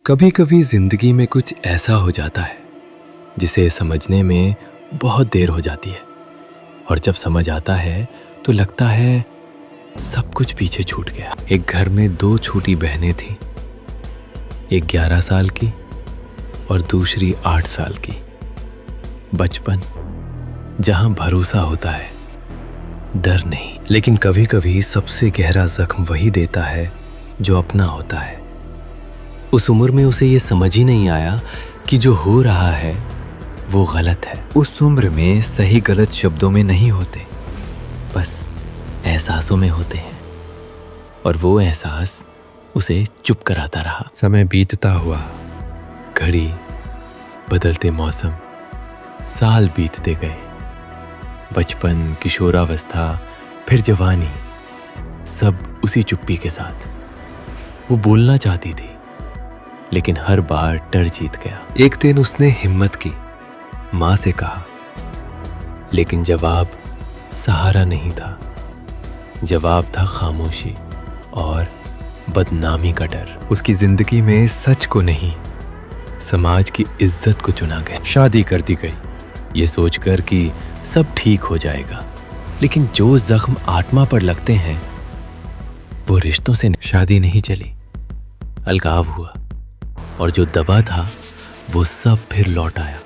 कभी कभी जिंदगी में कुछ ऐसा हो जाता है जिसे समझने में बहुत देर हो जाती है, और जब समझ आता है तो लगता है सब कुछ पीछे छूट गया। एक घर में दो छोटी बहनें थीं, एक 11 साल की और दूसरी 8 साल की। बचपन जहां भरोसा होता है, डर नहीं। लेकिन कभी कभी सबसे गहरा जख्म वही देता है जो अपना होता है। उस उम्र में उसे ये समझ ही नहीं आया कि जो हो रहा है वो गलत है। उस उम्र में सही गलत शब्दों में नहीं होते, बस एहसासों में होते हैं, और वो एहसास उसे चुप कराता रहा। समय बीतता हुआ, घड़ी, बदलते मौसम, साल बीतते गए। बचपन, किशोरावस्था, फिर जवानी, सब उसी चुप्पी के साथ। वो बोलना चाहती थी, लेकिन हर बार डर जीत गया। एक दिन उसने हिम्मत की, माँ से कहा, लेकिन जवाब सहारा नहीं था। जवाब था खामोशी और बदनामी का डर। उसकी जिंदगी में सच को नहीं, समाज की इज्जत को चुना गया। शादी कर दी गई, ये सोचकर कि सब ठीक हो जाएगा। लेकिन जो जख्म आत्मा पर लगते हैं वो रिश्तों से शादी नहीं चली, अलगाव हुआ, और जो दबा था वो सब फिर लौट आया।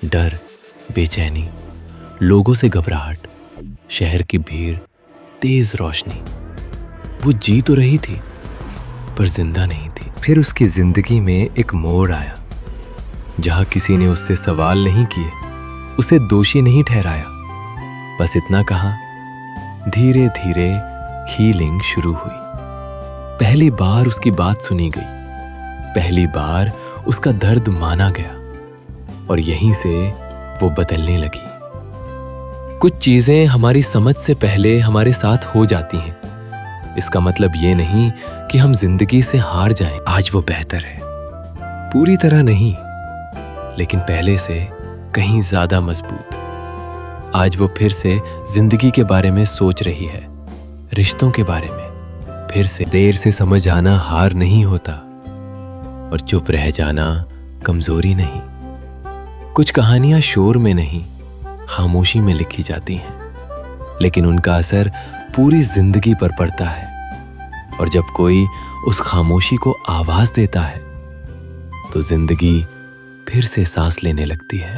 डर, बेचैनी, लोगों से घबराहट, शहर की भीड़, तेज रोशनी। वो जी तो रही थी पर जिंदा नहीं थी। फिर उसकी जिंदगी में एक मोड़ आया जहां किसी ने उससे सवाल नहीं किए, उसे दोषी नहीं ठहराया, बस इतना कहा। धीरे धीरे हीलिंग शुरू हुई। पहली बार उसकी बात सुनी गई, पहली बार उसका दर्द माना गया, और यहीं से वो बदलने लगी। कुछ चीजें हमारी समझ से पहले हमारे साथ हो जाती हैं। इसका मतलब ये नहीं कि हम जिंदगी से हार जाएं। आज वो बेहतर है, पूरी तरह नहीं, लेकिन पहले से कहीं ज्यादा मजबूत। आज वो फिर से जिंदगी के बारे में सोच रही है, रिश्तों के बारे में फिर से। देर से समझ आना हार नहीं होता, और चुप रह जाना कमजोरी नहीं। कुछ कहानियां शोर में नहीं, खामोशी में लिखी जाती हैं, लेकिन उनका असर पूरी जिंदगी पर पड़ता है। और जब कोई उस खामोशी को आवाज देता है तो जिंदगी फिर से सांस लेने लगती है।